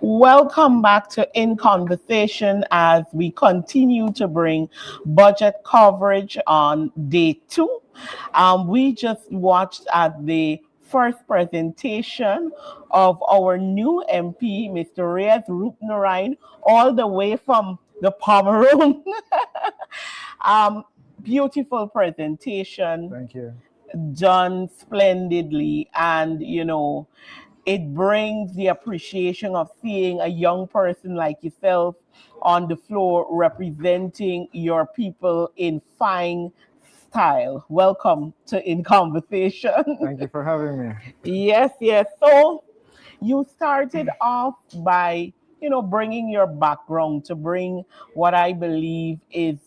Welcome back to In Conversation as we continue to bring budget coverage on day two. We just watched at the first presentation of our new MP, Mr. Riaz Rupnarain, all the way from the Pomeroon. um, Beautiful presentation, Thank you. done splendidly, and it brings the appreciation of seeing a young person like yourself on the floor representing your people in fine style. Welcome to In Conversation. Thank you for having me. Yes, yes. So you started off by, bringing your background to bring what I believe is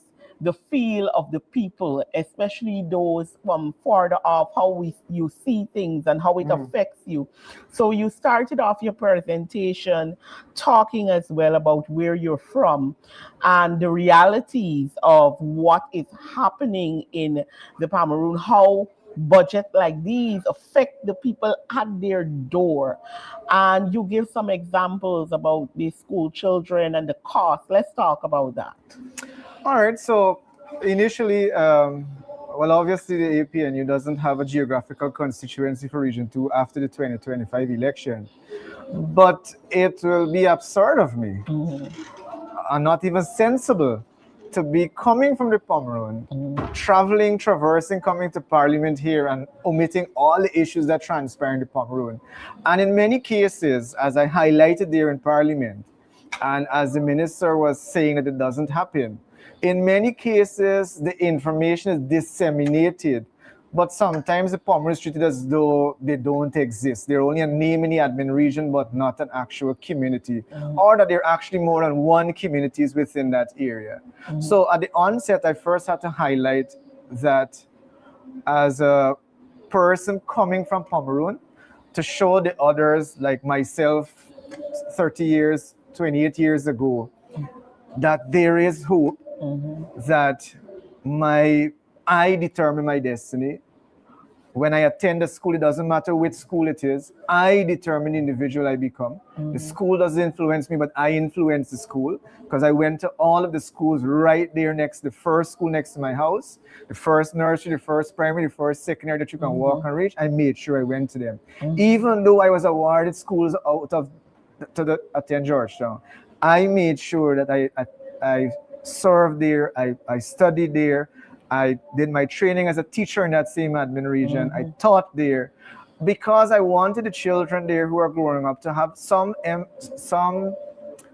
the feel of the people, especially those from further off, how you see things and how it Mm. affects you. So you started off your presentation talking as well about where you're from and the realities of what is happening in the Cameroon, how budget like these affect the people at their door. And you give some examples about the school children and the cost. Let's talk about that. All right. So initially, well, obviously the APNU doesn't have a geographical constituency for Region 2 after the 2025 election. But it will be absurd of me, and not even sensible, to be coming from the Pomeroon, traveling, traversing, coming to Parliament here and omitting all the issues that transpire in the Pomeroon. And in many cases, as I highlighted there in Parliament, and as the minister was saying that it doesn't happen, in many cases, the information is disseminated, but sometimes the Pomeroon is treated as though they don't exist. They're only a name in the admin region, but not an actual community, or that there are actually more than one communities within that area. So at the onset, I first had to highlight that as a person coming from Pomeroon, to show the others like myself 30 years, 28 years ago, that there is hope, that I determine my destiny. When I attend a school, it doesn't matter which school it is, I determine the individual I become. The school doesn't influence me, but I influence the school, because I went to all of the schools right there next, the first school next to my house, the first nursery, the first primary, the first secondary that you can walk and reach. I made sure I went to them. Even though I was awarded schools out of attend Georgetown, I made sure that I served there, I studied there, I did my training as a teacher in that same admin region. I taught there because I wanted the children there who are growing up to have some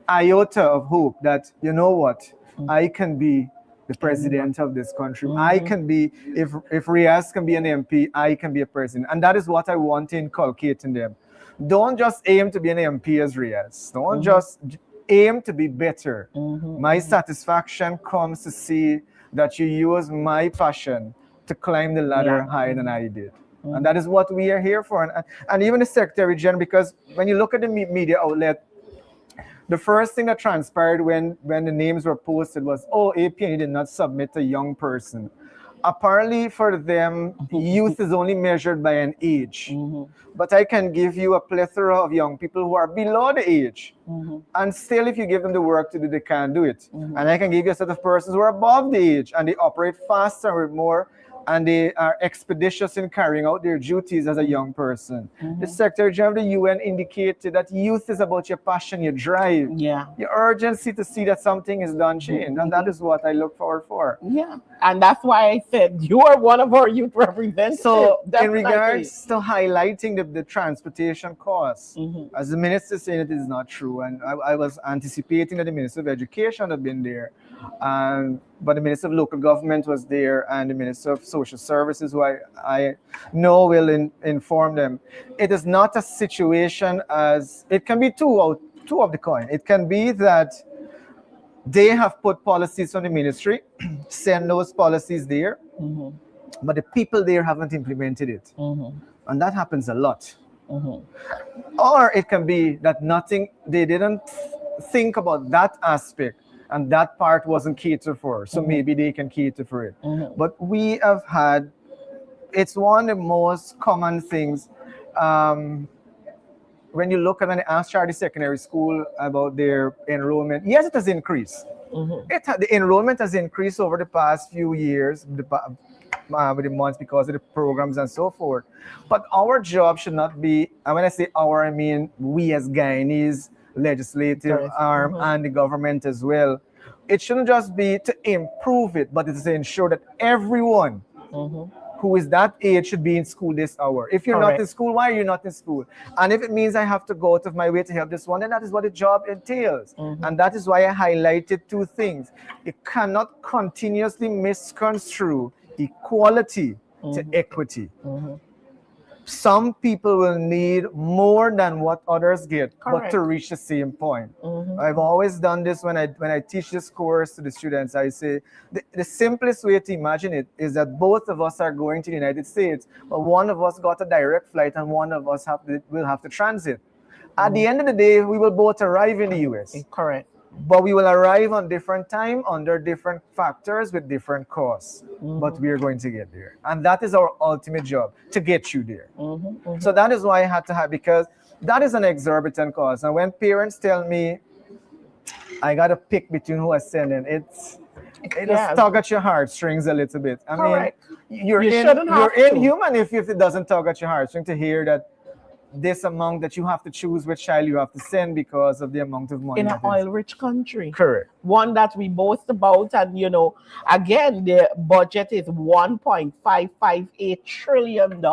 iota of hope that, you know what, I can be the president of this country. I can be, if Riaz can be an MP, I can be a president. And that is what I want to inculcate in them. Don't just aim to be an MP as Riaz. Don't just aim to be better. My satisfaction comes to see that you use my passion to climb the ladder higher than I did. And that is what we are here for. And even the Secretary General, because when you look at the media outlet, the first thing that transpired when the names were posted was, oh, APNU did not submit a young person. Apparently for them, youth is only measured by an age. But I can give you a plethora of young people who are below the age. And still, if you give them the work to do, they can't do it. And I can give you a set of persons who are above the age and they operate faster with more, and they are expeditious in carrying out their duties as a young person. The Secretary General of the UN indicated that youth is about your passion, your drive, your urgency to see that something is done change. And that is what I look forward for. Yeah. And that's why I said you are one of our youth representatives. So in regards to highlighting the transportation costs, as the minister said, it is not true. And I was anticipating that the Minister of Education had been there. But the Minister of Local Government was there, and the Minister of Social Services, who I know will inform them. It is not a situation as, it can be two of the coin. It can be that they have put policies from the ministry, send those policies there, but the people there haven't implemented it. And that happens a lot. Or it can be that they didn't think about that aspect, and that part wasn't catered for. So maybe they can cater for it. But we have had, it's one of the most common things when you look at an ask Charity Secondary School about their enrollment, yes, it has increased. The enrollment has increased over the past few years, with the months because of the programs and so forth. But our job should not be, and when I say our, I mean we as Guyanese legislative Correct. arm and the government as well. It shouldn't just be to improve it, but it's to ensure that everyone who is that age should be in school this hour. If you're not in Correct. school, why are you not in school? And if it means I have to go out of my way to help this one, then that is what the job entails. And that is why I highlighted two things. You cannot continuously misconstrue equality to equity. Some people will need more than what others get, but Correct. to reach the same point. I've always done this when I teach this course to the students. I say the simplest way to imagine it is that both of us are going to the United States, but one of us got a direct flight and one of us will have to transit. At the end of the day, we will both arrive in the US. Correct. But we will arrive on different time under different factors with different costs. But we are going to get there. And that is our ultimate job, to get you there. So that is why I had to have, because that is an exorbitant cost. And when parents tell me I got to pick between who I send in, it just tug at your heartstrings a little bit. I Correct. mean, you're inhuman if it doesn't tug at your heartstrings to hear that this amount that you have to choose which child you have to send because of the amount of money in an oil-rich country. Correct. One that we boast about, and again, the budget is $1.558 trillion,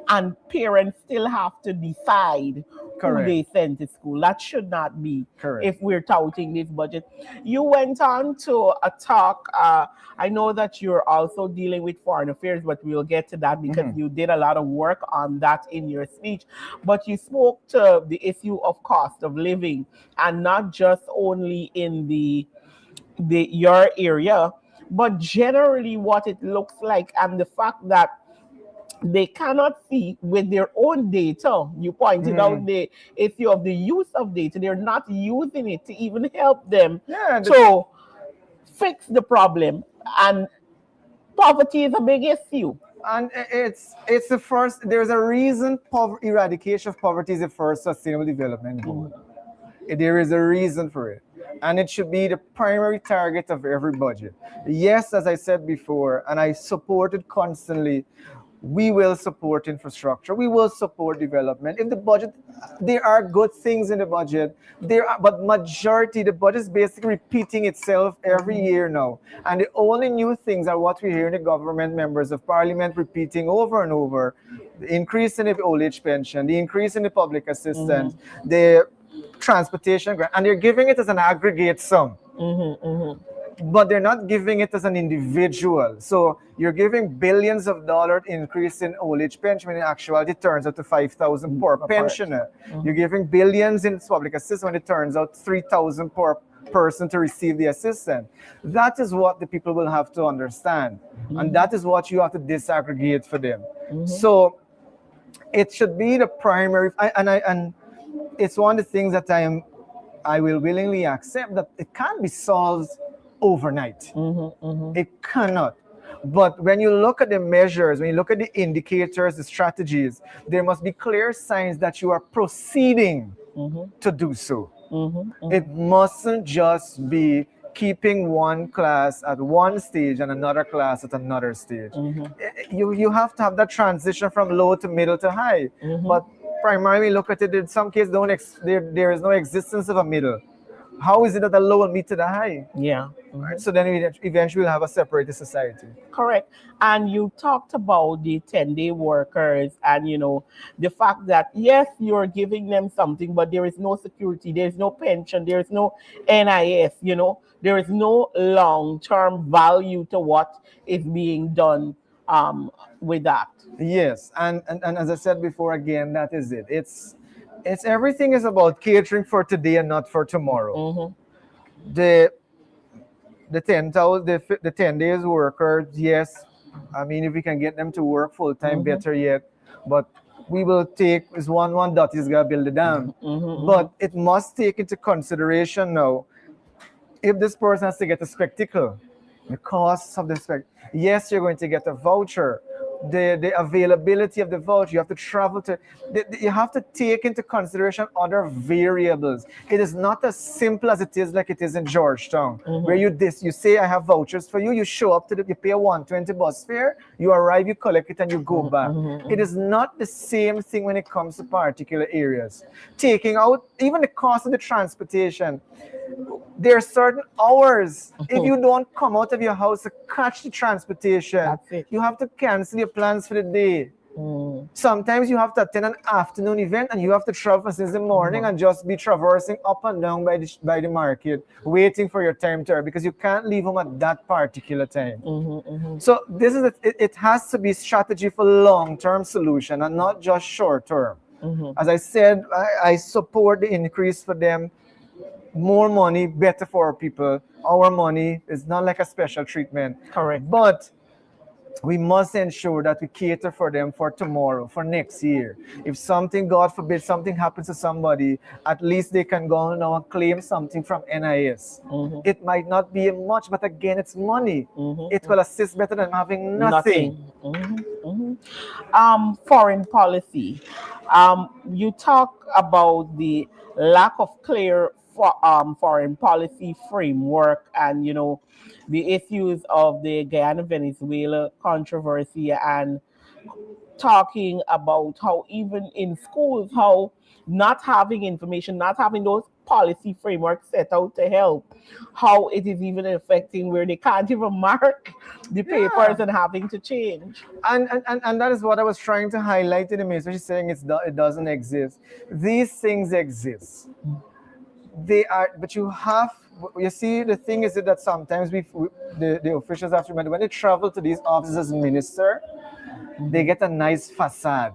and parents still have to decide who they send to school. That should not be. Correct. If we're touting this budget. You went on to a talk. I know that you're also dealing with foreign affairs, but we'll get to that because you did a lot of work on that in your speech. But you spoke to the issue of cost of living, and not just only in your area, but generally what it looks like, and the fact that they cannot see with their own data. You pointed out the issue of the use of data. They're not using it to even help them to fix the problem. And poverty is a big issue. And it's the first, there's a reason eradication of poverty is the first sustainable development goal. There is a reason for it. And it should be the primary target of every budget. Yes, as I said before, and I supported constantly, we will support infrastructure. We will support development. In the budget, there are good things in the budget. But majority, the budget is basically repeating itself every year now. And the only new things are what we hear in the government, members of parliament repeating over and over. The increase in the old age pension, the increase in the public assistance, the transportation grant, and they're giving it as an aggregate sum. But they're not giving it as an individual. So you're giving billions of dollars increase in old age pension, when in actuality it turns out to $5,000 per pensioner. You're giving billions in public assistance when it turns out $3,000 per person to receive the assistance. That is what the people will have to understand. And that is what you have to disaggregate for them. So it should be the primary, and it's one of the things that I will willingly accept, that it can't be solved overnight. It cannot. But when you look at the measures, when you look at the indicators, the strategies, there must be clear signs that you are proceeding to do so. It mustn't just be keeping one class at one stage and another class at another stage. You have to have that transition from low to middle to high. But primarily look at it, in some cases there is no existence of a middle. How is it that the low will meet to the high? Right? So then we eventually will have a separated society. Correct. And you talked about the 10-day workers and, the fact that, yes, you're giving them something, but there is no security, there is no pension, there is no NIS, there is no long-term value to what is being done with that. Yes. And as I said before, again, that is it. It's everything is about catering for today and not for tomorrow. The 10 days workers, yes. I mean, if we can get them to work full time, better yet. But we will take is one dot is gonna build the dam. But it must take into consideration now, if this person has to get a spectacle, the costs of the spectacle. Yes, you're going to get a voucher, the availability of the voucher. You have to travel to, you have to take into consideration other variables. It is not as simple as it is like it is in Georgetown, where you say I have vouchers for you. You show up to you pay a 120 bus fare, you arrive, you collect it, and you go back. It is not the same thing when it comes to particular areas. Taking out even the cost of the transportation. There are certain hours. If you don't come out of your house to catch the transportation, you have to cancel your plans for the day. Sometimes you have to attend an afternoon event and you have to travel since the morning and just be traversing up and down by the market, waiting for your time to, because you can't leave home at that particular time. So this is it has to be strategy for long-term solution and not just short-term. As I said, I support the increase for them. More money, better for our people. Our money is not like a special treatment. Correct. But we must ensure that we cater for them for tomorrow, for next year. If something, God forbid, something happens to somebody, at least they can go now and claim something from NIS. It might not be much, but again, it's money. It will assist better than having nothing. Foreign policy. You talk about the lack of clear foreign policy framework, and the issues of the Guyana-Venezuela controversy, and talking about how even in schools, how not having information, not having those policy frameworks set out to help, how it is even affecting where they can't even mark the papers and having to change. And that is what I was trying to highlight in the ministry. She's saying it doesn't exist. These things exist. They are, but you see, the thing is that sometimes the officials have to remember when they travel to these offices as minister, they get a nice facade.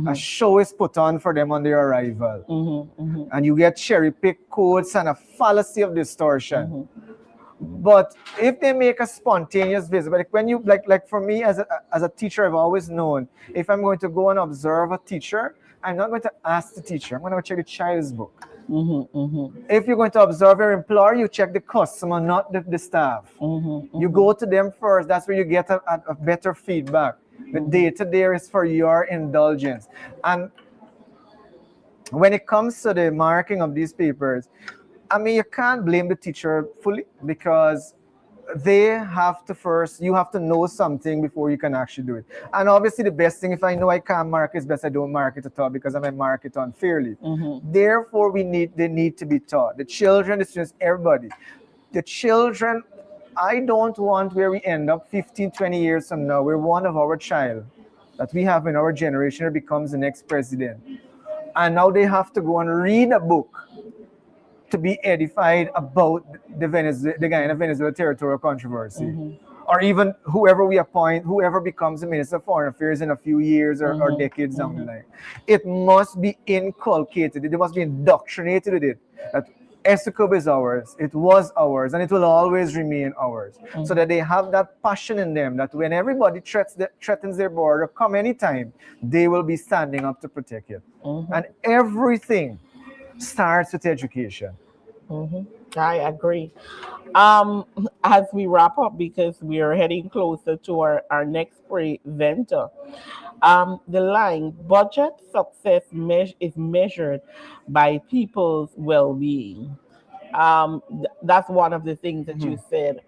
A show is put on for them on their arrival. And you get cherry pick codes and a fallacy of distortion. But if they make a spontaneous visit, like when you like for me as a teacher, I've always known if I'm going to go and observe a teacher, I'm not going to ask the teacher. I'm going to check the child's book. If you're going to observe your employer, you check the customer, not the staff. You go to them first. That's where you get a better feedback. The data there is for your indulgence. And when it comes to the marking of these papers, I mean, you can't blame the teacher fully, because they have to first, you have to know something before you can actually do it. And obviously the best thing, if I know I can't mark it, it's best I don't mark it at all, because I might mark it unfairly. Therefore, they need to be taught. The children, the students, everybody. The children, I don't want where we end up 15, 20 years from now, where one of our child that we have in our generation becomes the next president. And now they have to go and read a book to be edified about the Guyana-Venezuela territorial controversy. Or even whoever we appoint, whoever becomes the Minister of Foreign Affairs in a few years or decades down the line. It must be inculcated, it must be indoctrinated with it, that Essecob is ours, it was ours, and it will always remain ours. So that they have that passion in them, that when everybody threatens their border, come anytime, they will be standing up to protect it. And everything starts with education. I agree. As we wrap up, because we are heading closer to our next presenter, the line budget success is measured by people's well-being. That's one of the things that you said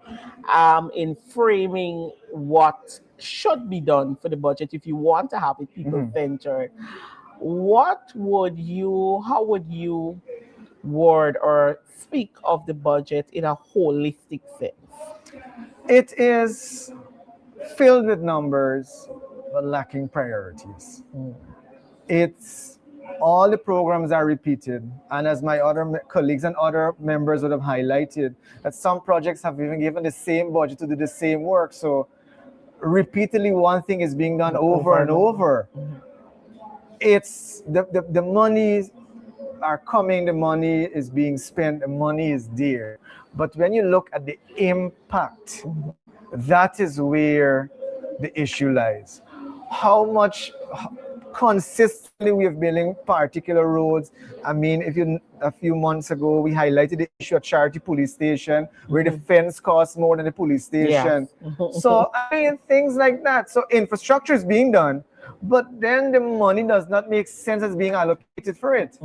in framing what should be done for the budget if you want to have it people-centered. How would you word or speak of the budget in a holistic sense? It is filled with numbers, but lacking priorities. It's all the programs are repeated, and as my other colleagues and other members would have highlighted, that some projects have even given the same budget to do the same work. So repeatedly, one thing is being done over and over. It's the money are coming, the money is being spent, the money is there. But when you look at the impact, that is where the issue lies. How much Consistently, we are building particular roads. I mean, if you a few months ago we highlighted the issue of Charity Police Station, where the fence costs more than the police Yes. station. So I mean, things like that. So infrastructure is being done, but then the money does not make sense as being allocated for it.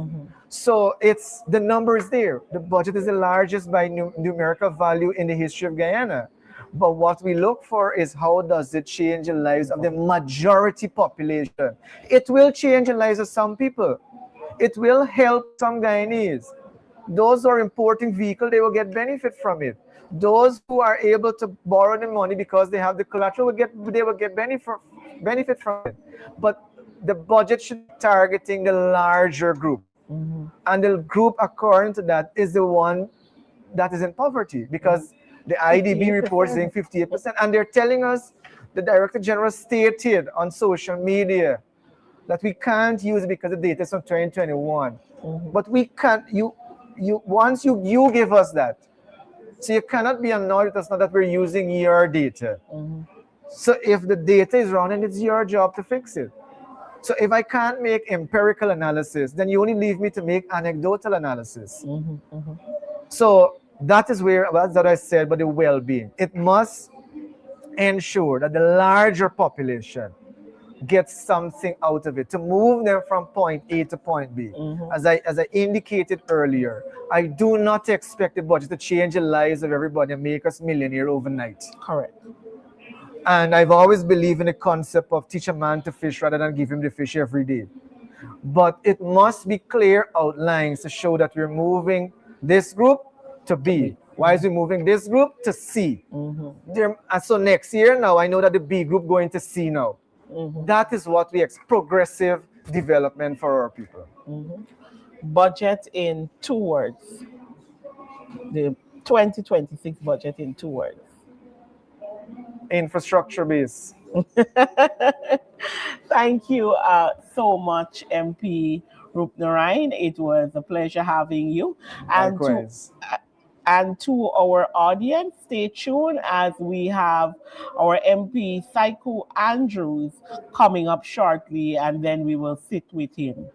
So it's the number is there. The budget is the largest by numerical value in the history of Guyana. But what we look for is how does it change the lives of the majority population? It will change the lives of some people. It will help some Guyanese. Those who are importing vehicles, they will get benefit from it. Those who are able to borrow the money because they have the collateral they will get benefit from it. But the budget should be targeting the larger group. And the group according to that is the one that is in poverty, because the IDB report is saying 58%, and they're telling us, the Director General stated on social media that we can't use it because the data is from 2021. But we can't, once you give us that, so you cannot be annoyed with us now that we're using your data. So if the data is wrong, and it's your job to fix it. So if I can't make empirical analysis, then you only leave me to make anecdotal analysis. So that is where, well, that's what I said, but the well-being. It must ensure that the larger population gets something out of it, to move them from point A to point B. As I indicated earlier, I do not expect the budget to change the lives of everybody and make us millionaire overnight. Correct. And I've always believed in the concept of teach a man to fish rather than give him the fish every day. But it must be clear outlines to show that we're moving this group to B. Why is we moving this group to C? And so next year now, I know that the B group going to C now. That is what we expect, progressive development for our people. Budget in 2 words. The 2026 budget in 2 words. Infrastructure base. Thank you so much, MP Rupnarain. It was a pleasure having you. Likewise. And to our audience, stay tuned as we have our MP Psycho Andrews coming up shortly, and then we will sit with him.